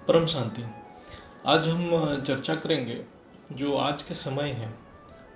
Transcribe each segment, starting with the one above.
परम शांति। आज हम चर्चा करेंगे जो आज के समय है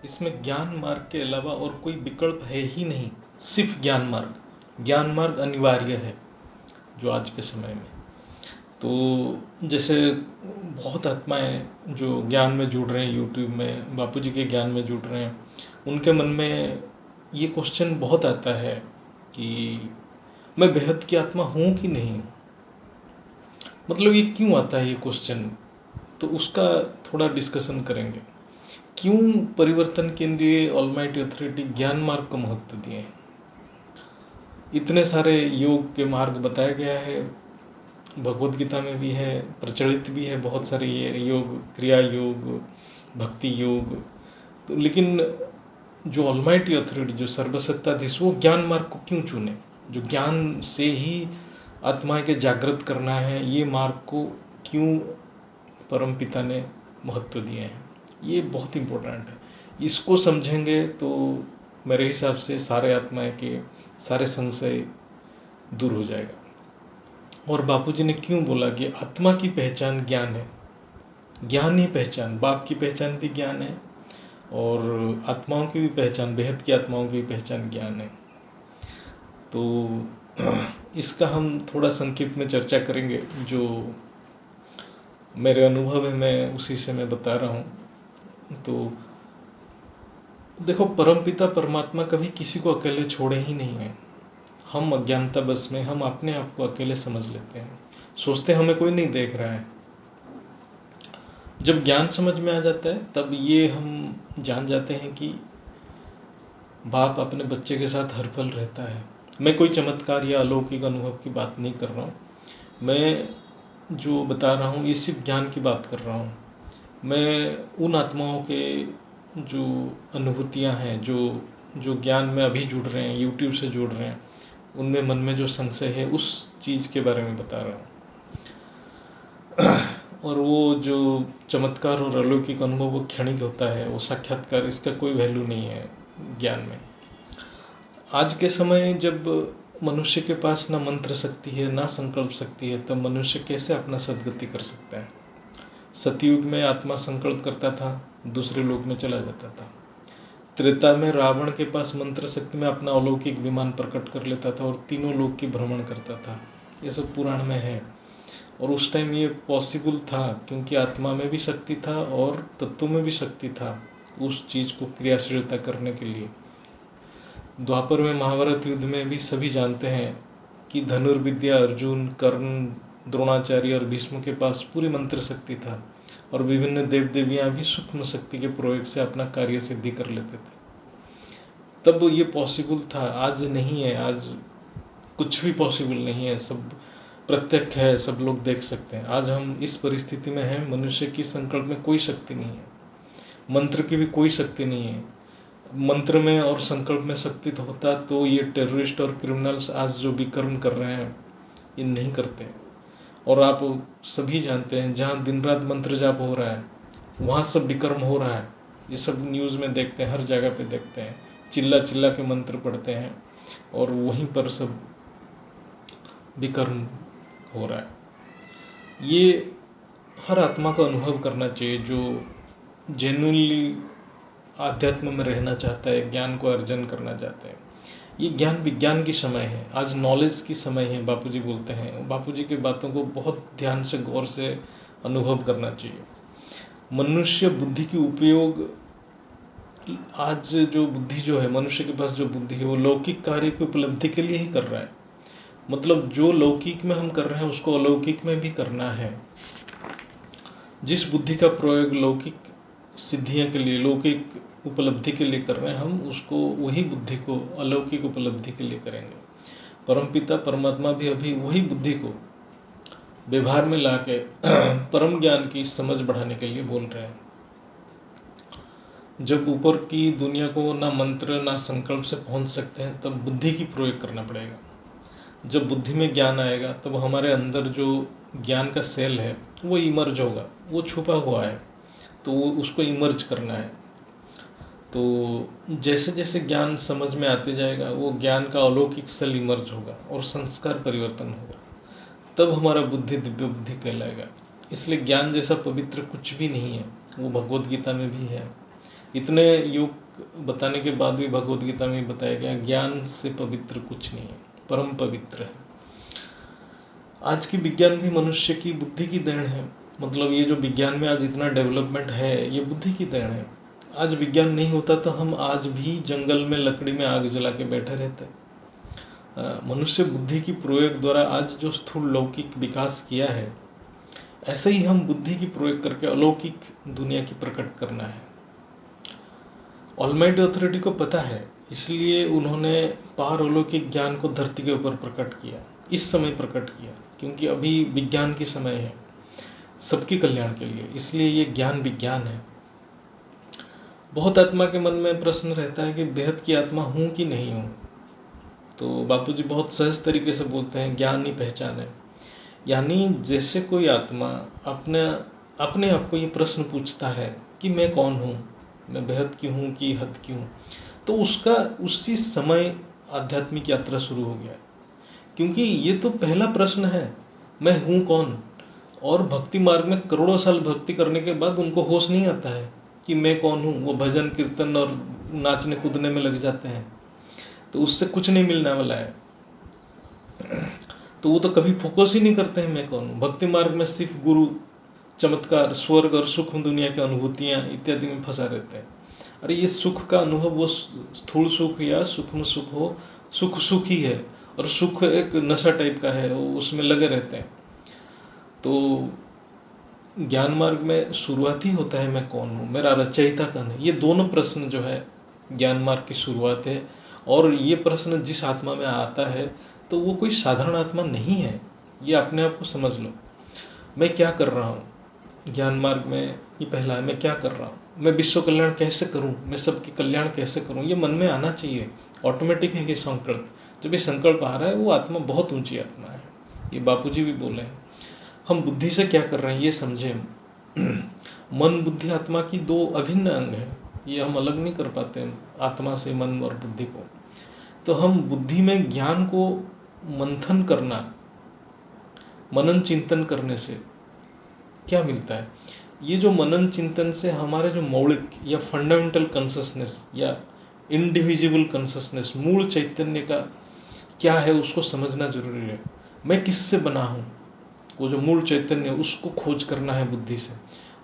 इसमें ज्ञान मार्ग के अलावा और कोई विकल्प है ही नहीं, सिर्फ ज्ञान मार्ग अनिवार्य है जो आज के समय में। तो जैसे बहुत आत्माएं जो ज्ञान में जुड़ रहे हैं, यूट्यूब में बापूजी के ज्ञान में जुड़ रहे हैं, उनके मन में ये क्वेश्चन बहुत आता है कि मैं बेहद की आत्मा हूँ कि नहीं। मतलब ये क्यों आता है ये क्वेश्चन, तो उसका थोड़ा डिस्कशन करेंगे। क्यों परिवर्तन के लिए ऑलमाइटी अथॉरिटी ज्ञान मार्ग को महत्व दिए हैं। इतने सारे योग के मार्ग बताया गया है, भगवत गीता में भी है, प्रचलित भी है बहुत सारे ये योग, क्रिया योग, भक्ति योग। तो लेकिन जो ऑलमाइटी अथॉरिटी, जो सर्वसत्ताधीश, वो ज्ञान मार्ग को क्यों चुने, जो ज्ञान से ही आत्मा के जागृत करना है, ये मार्ग को क्यों परमपिता ने महत्व दिए हैं, ये बहुत इम्पोर्टेंट है। इसको समझेंगे तो मेरे हिसाब से सारे आत्माएं के सारे संशय दूर हो जाएगा। और बापूजी ने क्यों बोला कि आत्मा की पहचान ज्ञान है, ज्ञान ही पहचान, बाप की पहचान भी ज्ञान है और आत्माओं की भी पहचान, बेहद की आत्माओं की भी पहचान ज्ञान है। तो इसका हम थोड़ा संक्षिप्त में चर्चा करेंगे, जो मेरे अनुभव है मैं उसी से मैं बता रहा हूँ। तो देखो, परमपिता परमात्मा कभी किसी को अकेले छोड़े ही नहीं है। हम अज्ञानता बस में हम अपने आप को अकेले समझ लेते हैं, सोचते हमें कोई नहीं देख रहा है। जब ज्ञान समझ में आ जाता है तब ये हम जान जाते हैं कि बाप अपने बच्चे के साथ हर पल रहता है। मैं कोई चमत्कार या अलौकिक अनुभव की बात नहीं कर रहा हूँ, मैं जो बता रहा हूँ ये सिर्फ ज्ञान की बात कर रहा हूँ। मैं उन आत्माओं के जो अनुभूतियाँ हैं, जो जो ज्ञान में अभी जुड़ रहे हैं, यूट्यूब से जुड़ रहे हैं, उनमें मन में जो संशय है उस चीज़ के बारे में बता रहा हूँ। और वो जो चमत्कार और अलौकिक अनुभव वो क्षणिक होता है, वो साक्षात्कार, इसका कोई वैल्यू नहीं है ज्ञान में। आज के समय जब मनुष्य के पास ना मंत्र शक्ति है ना संकल्प शक्ति है, तब मनुष्य कैसे अपना सदगति कर सकता है। सतयुग में आत्मा संकल्प करता था, दूसरे लोक में चला जाता था। त्रेता में रावण के पास मंत्र शक्ति में अपना अलौकिक विमान प्रकट कर लेता था और तीनों लोक की भ्रमण करता था। ये सब पुराण में है और उस टाइम ये पॉसिबल था क्योंकि आत्मा में भी शक्ति था और तत्व में भी शक्ति था उस चीज को क्रियाशीलता करने के लिए। द्वापर में महाभारत युद्ध में भी सभी जानते हैं कि धनुर्विद्या अर्जुन, कर्ण, द्रोणाचार्य और भीष्म के पास पूरी मंत्र शक्ति था और विभिन्न देव देवियां भी सूक्ष्म शक्ति के प्रयोग से अपना कार्य सिद्धि कर लेते थे। तब ये पॉसिबल था, आज नहीं है। आज कुछ भी पॉसिबल नहीं है, सब प्रत्यक्ष है, सब लोग देख सकते हैं। आज हम इस परिस्थिति में हैं, मनुष्य की संकल्प में कोई शक्ति नहीं है, मंत्र की भी कोई शक्ति नहीं है। मंत्र में और संकल्प में शक्ति तो होता तो ये टेररिस्ट और क्रिमिनल्स आज जो विकर्म कर रहे हैं ये नहीं करते। और आप सभी जानते हैं जहाँ दिन रात मंत्र जाप हो रहा है वहाँ सब विकर्म हो रहा है। ये सब न्यूज़ में देखते हैं, हर जगह पे देखते हैं, चिल्ला चिल्ला के मंत्र पढ़ते हैं और वहीं पर सब विकर्म हो रहा है। ये हर आत्मा को अनुभव करना चाहिए जो जेन्युइनली आध्यात्म में रहना चाहता है, ज्ञान को अर्जन करना चाहता है। ये ज्ञान विज्ञान की समय है, आज नॉलेज की समय है। बापूजी बोलते हैं, बापूजी की बातों को बहुत ध्यान से गौर से अनुभव करना चाहिए। मनुष्य बुद्धि की उपयोग, आज जो बुद्धि जो है, मनुष्य के पास जो बुद्धि है वो लौकिक कार्य की उपलब्धि के लिए ही कर रहा है। मतलब जो लौकिक में हम कर रहे हैं उसको अलौकिक में भी करना है। जिस बुद्धि का प्रयोग लौकिक सिद्धियों के लिए, लौकिक उपलब्धि के लिए कर रहे हैं, हम उसको, वही बुद्धि को अलौकिक उपलब्धि के लिए करेंगे। परमपिता परमात्मा भी अभी वही बुद्धि को व्यवहार में लाके परम ज्ञान की समझ बढ़ाने के लिए बोल रहे हैं। जब ऊपर की दुनिया को ना मंत्र ना संकल्प से पहुंच सकते हैं तब बुद्धि की प्रयोग करना पड़ेगा। जब बुद्धि में ज्ञान आएगा तब हमारे अंदर जो ज्ञान का सेल है वो इमर्ज होगा, वो छुपा हुआ है तो उसको इमर्ज करना है। तो जैसे जैसे ज्ञान समझ में आते जाएगा वो ज्ञान का अलौकिक सेल इमर्ज होगा और संस्कार परिवर्तन होगा, तब हमारा बुद्धि दिव्य बुद्धि कहलाएगा। इसलिए ज्ञान जैसा पवित्र कुछ भी नहीं है, वो भगवत गीता में भी है। इतने योग बताने के बाद भी भगवत गीता में बताया गया ज्ञान से पवित्र कुछ नहीं है, परम पवित्र है। आज की विज्ञान भी मनुष्य की बुद्धि की देन है। मतलब ये जो विज्ञान में आज इतना डेवलपमेंट है, ये बुद्धि की देन है। आज विज्ञान नहीं होता तो हम आज भी जंगल में लकड़ी में आग जला के बैठे रहते। मनुष्य बुद्धि की प्रयोग द्वारा आज जो स्थूल लौकिक विकास किया है, ऐसे ही हम बुद्धि की प्रयोग करके अलौकिक दुनिया की प्रकट करना है। ऑलमाइटी अथॉरिटी को पता है, इसलिए उन्होंने पारलौकिक ज्ञान को धरती के ऊपर प्रकट किया, इस समय प्रकट किया, क्योंकि अभी विज्ञान की समय है सबके कल्याण के लिए, इसलिए ये ज्ञान विज्ञान है। बहुत आत्मा के मन में प्रश्न रहता है कि बेहद की आत्मा हूँ कि नहीं हूँ। तो बापूजी बहुत सहज तरीके से बोलते हैं ज्ञान ही पहचान है। यानी जैसे कोई आत्मा अपने अपने आप को ये प्रश्न पूछता है कि मैं कौन हूँ, मैं बेहद की हूँ कि हद की हूँ, तो उसका उसी समय आध्यात्मिक यात्रा शुरू हो गया। क्योंकि ये तो पहला प्रश्न है, मैं हूँ कौन। और भक्ति मार्ग में करोड़ों साल भक्ति करने के बाद उनको होश नहीं आता है कि मैं कौन हूँ। वो भजन कीर्तन और नाचने कूदने में लग जाते हैं, तो उससे कुछ नहीं मिलने वाला है। तो वो तो कभी फोकस ही नहीं करते हैं मैं कौन हूँ। भक्ति मार्ग में सिर्फ गुरु, चमत्कार, स्वर्ग और सूक्ष्म दुनिया की अनुभूतियाँ इत्यादि में फंसा रहते हैं। अरे ये सुख का अनुभव वो स्थूल सुख या सूक्ष्म सुख हो, सुख सुख ही है, और सुख एक नशा टाइप का है, वो उसमें लगे रहते हैं। तो ज्ञान मार्ग में शुरुआत ही होता है मैं कौन हूँ, मेरा रचयिता कौन है। ये दोनों प्रश्न जो है ज्ञान मार्ग की शुरुआत है। और ये प्रश्न जिस आत्मा में आता है तो वो कोई साधारण आत्मा नहीं है, ये अपने आप को समझ लो। मैं क्या कर रहा हूँ ज्ञान मार्ग में, ये पहला है, मैं क्या कर रहा हूँ, मैं विश्व कल्याण कैसे करूँ, मैं सबकी कल्याण कैसे करूँ, ये मन में आना चाहिए। ऑटोमेटिक है ये संकल्प। जब ये संकल्प आ रहा है वो आत्मा बहुत ऊंची आत्मा है। ये बापूजी भी बोले हैं। हम बुद्धि से क्या कर रहे हैं ये समझे। मन बुद्धि आत्मा की दो अभिन्न अंग है, ये हम अलग नहीं कर पाते आत्मा से, मन और बुद्धि को। तो हम बुद्धि में ज्ञान को मंथन करना, मनन चिंतन करने से क्या मिलता है। ये जो मनन चिंतन से हमारे जो मौलिक या फंडामेंटल कॉन्शसनेस या इंडिविजुअल कॉन्शसनेस, मूल चैतन्य का क्या है उसको समझना जरूरी है। मैं किससे बना हूँ, वो जो मूल चैतन्य उसको खोज करना है बुद्धि से।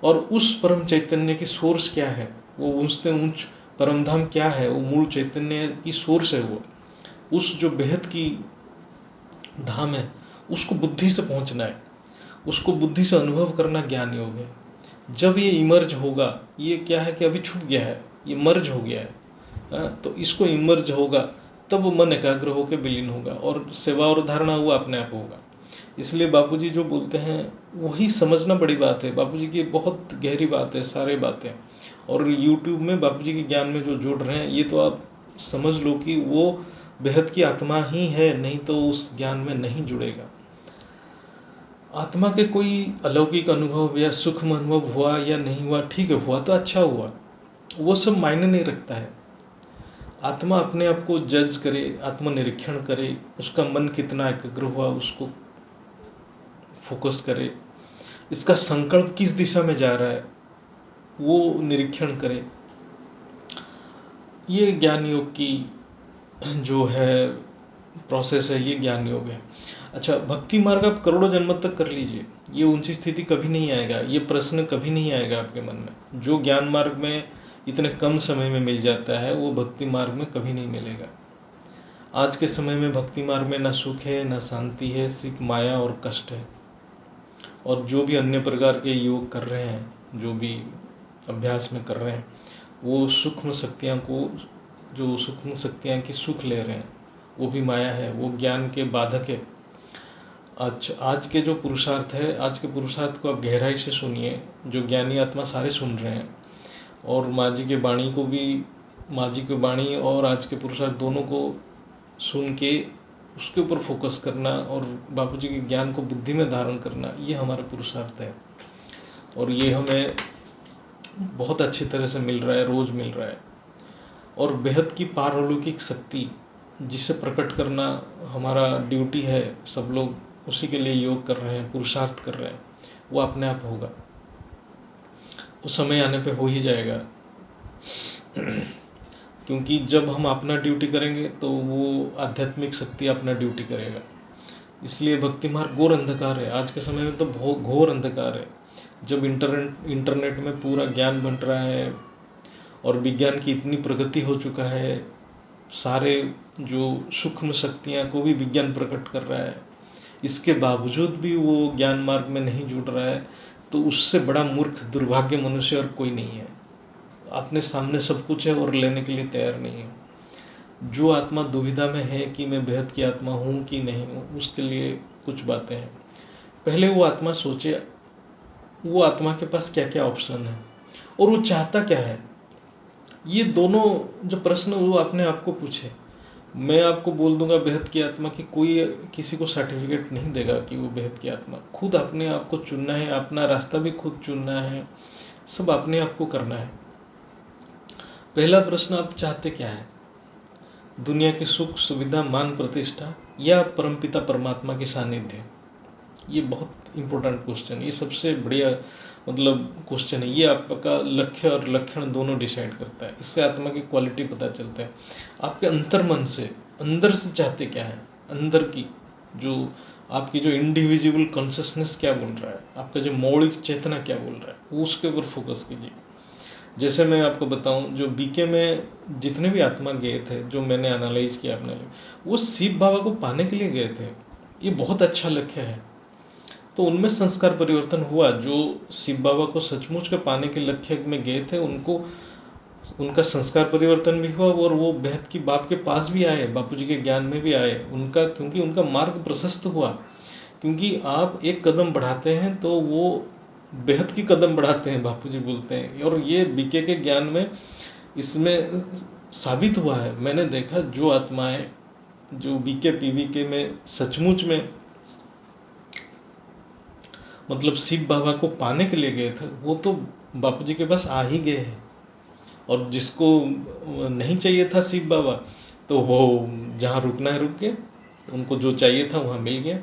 और उस परम चैतन्य की सोर्स क्या है, वो ऊंचते ऊंच परमधाम क्या है, वो मूल चैतन्य की सोर्स है। वो उस जो बेहद की धाम है उसको बुद्धि से पहुंचना है, उसको बुद्धि से अनुभव करना ज्ञान योग है। जब ये इमर्ज होगा, ये क्या है कि अभी छुप गया है, ये मर्ज हो गया है, तो इसको इमर्ज होगा तब मन एकाग्र होकर विलीन होगा और सेवा और धारणा हुआ अपने आप होगा। इसलिए बापूजी जो बोलते हैं वही समझना बड़ी बात है। बापूजी की बहुत गहरी बात है सारे बातें। और यूट्यूब में बापूजी के ज्ञान में जो जोड़ रहे हैं, ये तो आप समझ लो कि वो बेहद की आत्मा ही है, नहीं तो उस ज्ञान में नहीं जुड़ेगा। आत्मा के कोई अलौकिक अनुभव या सूक्ष्म अनुभव हुआ या नहीं हुआ, ठीक है, हुआ तो अच्छा हुआ, वो सब मायने नहीं रखता है। आत्मा अपने आप को जज करे, आत्मनिरीक्षण करे, उसका मन कितना एकाग्र हुआ उसको फोकस करे, इसका संकल्प किस दिशा में जा रहा है वो निरीक्षण करे। ये ज्ञान योग की जो है प्रोसेस है, ये ज्ञान योग है। अच्छा, भक्ति मार्ग आप करोड़ों जन्म तक कर लीजिए, ये ऊंची स्थिति कभी नहीं आएगा, ये प्रश्न कभी नहीं आएगा आपके मन में। जो ज्ञान मार्ग में इतने कम समय में मिल जाता है वो भक्ति मार्ग में कभी नहीं मिलेगा। आज के समय में भक्ति मार्ग में ना सुख है ना शांति है, सिर्फ माया और कष्ट है। और जो भी अन्य प्रकार के योग कर रहे हैं, जो भी अभ्यास में कर रहे हैं, वो सूक्ष्म शक्तियाँ को, जो सूक्ष्म शक्तियाँ की सुख ले रहे हैं, वो भी माया है, वो ज्ञान के बाधक है। आज के जो पुरुषार्थ है, आज के पुरुषार्थ को आप गहराई से सुनिए, जो ज्ञानी आत्मा सारे सुन रहे हैं। और माँ जी के वाणी को भी, माँ जी की वाणी और आज के पुरुषार्थ दोनों को सुन के उसके ऊपर फोकस करना और बापू जी के ज्ञान को बुद्धि में धारण करना, ये हमारा पुरुषार्थ है। और ये हमें बहुत अच्छी तरह से मिल रहा है, रोज मिल रहा है। और बेहद की पारलौकिक शक्ति जिसे प्रकट करना हमारा ड्यूटी है, सब लोग उसी के लिए योग कर रहे हैं, पुरुषार्थ कर रहे हैं। वो अपने आप होगा, वो समय आने पे हो ही जाएगा। क्योंकि जब हम अपना ड्यूटी करेंगे तो वो आध्यात्मिक शक्ति अपना ड्यूटी करेगा। इसलिए भक्ति मार्ग घोर अंधकार है, आज के समय में तो बहुत घोर अंधकार है। जब इंटरनेट में पूरा ज्ञान बन रहा है और विज्ञान की इतनी प्रगति हो चुका है, सारे जो सूक्ष्म शक्तियाँ को भी विज्ञान प्रकट कर रहा है, इसके बावजूद भी वो ज्ञान मार्ग में नहीं जुड़ रहा है, तो उससे बड़ा मूर्ख दुर्भाग्य मनुष्य और कोई नहीं है। अपने सामने सब कुछ है और लेने के लिए तैयार नहीं है। जो आत्मा दुविधा में है कि मैं बेहद की आत्मा हूँ कि नहीं हूँ, उसके लिए कुछ बातें हैं। पहले वो आत्मा सोचे वो आत्मा के पास क्या क्या ऑप्शन है और वो चाहता क्या है। ये दोनों जो प्रश्न वो अपने आप को पूछे। मैं आपको बोल दूंगा बेहद की आत्मा की, कोई किसी को सर्टिफिकेट नहीं देगा कि वो बेहद की आत्मा। खुद अपने आप को चुनना है, अपना रास्ता भी खुद चुनना है, सब अपने आप को करना है। पहला प्रश्न, आप चाहते क्या है? दुनिया की सुख सुविधा मान प्रतिष्ठा या परमपिता परमात्मा की सानिध्य? ये बहुत इंपॉर्टेंट क्वेश्चन है, ये सबसे बढ़िया क्वेश्चन है। ये आपका लक्ष्य और लक्षण दोनों डिसाइड करता है। इससे आत्मा की क्वालिटी पता चलता है। आपके अंतर मन से अंदर से चाहते क्या है, अंदर की जो आपकी जो इंडिविजुअल कॉन्शियसनेस क्या बोल रहा है, आपका जो मौलिक चेतना क्या बोल रहा है, वो उसके ऊपर फोकस कीजिए। जैसे मैं आपको बताऊं, जो बीके में जितने भी आत्मा गए थे, जो मैंने एनालाइज किया अपने लिए, वो शिव बाबा को पाने के लिए गए थे। ये बहुत अच्छा लक्ष्य है। तो उनमें संस्कार परिवर्तन हुआ। जो शिव बाबा को सचमुच के पाने के लक्ष्य में गए थे, उनको उनका संस्कार परिवर्तन भी हुआ और वो बेहद की बाप के पास भी आए, बापू जी के ज्ञान में भी आए। उनका क्योंकि उनका मार्ग प्रशस्त हुआ। क्योंकि आप एक कदम बढ़ाते हैं तो वो बेहद की कदम बढ़ाते हैं, बापू जी बोलते हैं। और ये बीके के ज्ञान में इसमें साबित हुआ है। मैंने देखा जो आत्माएं जो बीके पीवीके में सचमुच में शिव बाबा को पाने के लिए गए थे, वो तो बापू जी के पास आ ही गए हैं। और जिसको नहीं चाहिए था शिव बाबा, तो वो जहाँ रुकना है रुक गए, उनको जो चाहिए था वहाँ मिल गया।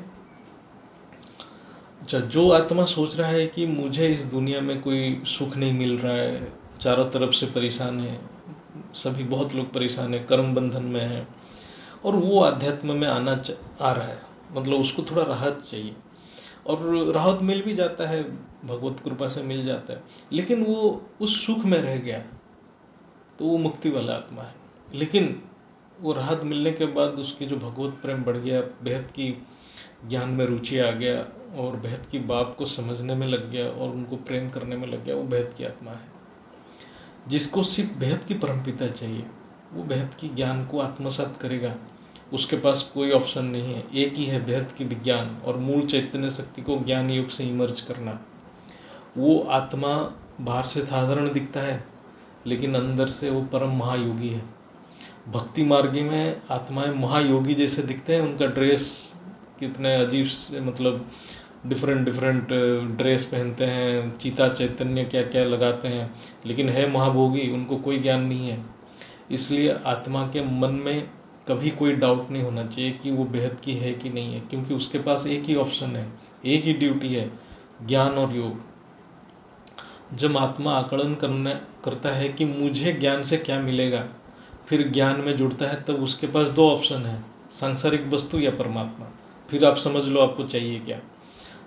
अच्छा, जो आत्मा सोच रहा है कि मुझे इस दुनिया में कोई सुख नहीं मिल रहा है, चारों तरफ से परेशान है, सभी बहुत लोग परेशान है, कर्म बंधन में है, और वो अध्यात्म में आ रहा है, उसको थोड़ा राहत चाहिए, और राहत मिल भी जाता है, भगवत कृपा से मिल जाता है, लेकिन वो उस सुख में रह गया, तो वो मुक्ति वाला आत्मा है। लेकिन वो राहत मिलने के बाद उसकी जो भगवत प्रेम बढ़ गया, बेहद की ज्ञान में रुचि आ गया, और बेहद की बाप को समझने में लग गया और उनको प्रेम करने में लग गया, वो बेहद की आत्मा है। जिसको सिर्फ बेहद की परमपिता चाहिए, वो बेहद की ज्ञान को आत्मसात करेगा। उसके पास कोई ऑप्शन नहीं है, एक ही है, बेहद की विज्ञान और मूल चैतन्य शक्ति को ज्ञान योग से इमर्ज करना। वो आत्मा बाहर से साधारण दिखता है, लेकिन अंदर से वो परम महायोगी है। भक्ति मार्गी में आत्माएं महायोगी जैसे दिखते हैं, उनका ड्रेस कितने अजीब से डिफरेंट ड्रेस पहनते हैं, चीता चैतन्य क्या क्या लगाते हैं, लेकिन है महाभोगी, उनको कोई ज्ञान नहीं है। इसलिए आत्मा के मन में कभी कोई डाउट नहीं होना चाहिए कि वो बेहद की है कि नहीं है, क्योंकि उसके पास एक ही ऑप्शन है, एक ही ड्यूटी है, ज्ञान और योग। जब आत्मा आकलन करता है कि मुझे ज्ञान से क्या मिलेगा, फिर ज्ञान में जुड़ता है, तब उसके पास दो ऑप्शन है, सांसारिक वस्तु या परमात्मा। फिर आप समझ लो आपको चाहिए क्या।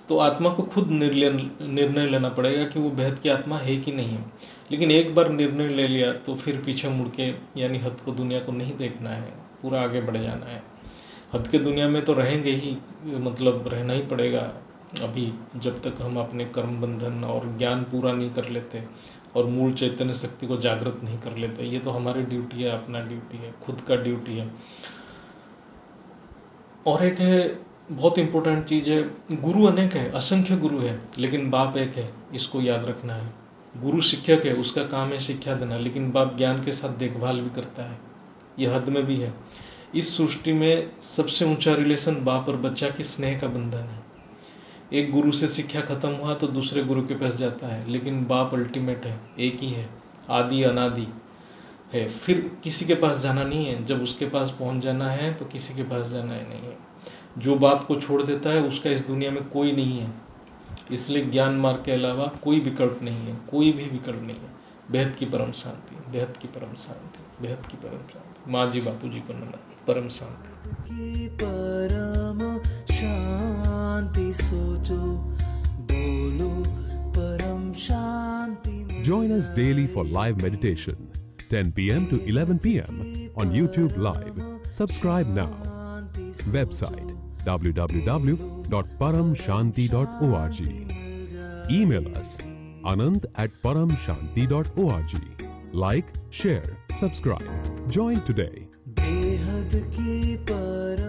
तो आत्मा को खुद निर्णय लेना पड़ेगा कि वो बेहद की आत्मा है कि नहीं है। लेकिन एक बार निर्णय ले लिया तो फिर पीछे मुड़ के यानी हद को दुनिया को नहीं देखना है, पूरा आगे बढ़ जाना है। हद के दुनिया में तो रहेंगे ही, रहना ही पड़ेगा अभी, जब तक हम अपने कर्म बंधन और ज्ञान पूरा नहीं कर लेते और मूल चैतन्य शक्ति को जागृत नहीं कर लेते। ये तो हमारी ड्यूटी है, अपना ड्यूटी है, खुद का ड्यूटी है। और एक है बहुत इंपॉर्टेंट चीज़ है, गुरु अनेक है, असंख्य गुरु है, लेकिन बाप एक है, इसको याद रखना है। गुरु शिक्षक है, उसका काम है शिक्षा देना, लेकिन बाप ज्ञान के साथ देखभाल भी करता है, ये हद में भी है। इस सृष्टि में सबसे ऊंचा रिलेशन बाप और बच्चा की स्नेह का बंधन है। एक गुरु से शिक्षा खत्म हुआ तो दूसरे गुरु के पास जाता है, लेकिन बाप अल्टीमेट है, एक ही है, आदि अनादि है। फिर किसी के पास जाना नहीं है, जब उसके पास पहुंच जाना है तो किसी के पास जाना है नहीं है। जो बाप को छोड़ देता है उसका इस दुनिया में कोई नहीं है। इसलिए ज्ञान मार्ग के अलावा कोई विकल्प नहीं है, कोई भी विकल्प नहीं है। बेहद की परम शांति, बेहद की परम शांति, बेहद की परम शांति। माँ जी बापू जी को नमन। परम शांति की परम शांति सोचो, बोलो परम शांति। Join us daily for live meditation, 10 p.m. to 11 p.m. on YouTube Live. Subscribe now. Website www.paramshanti.org. Email us anand@paramshanti.org. Like, share, subscribe. Join today. बेहद की परम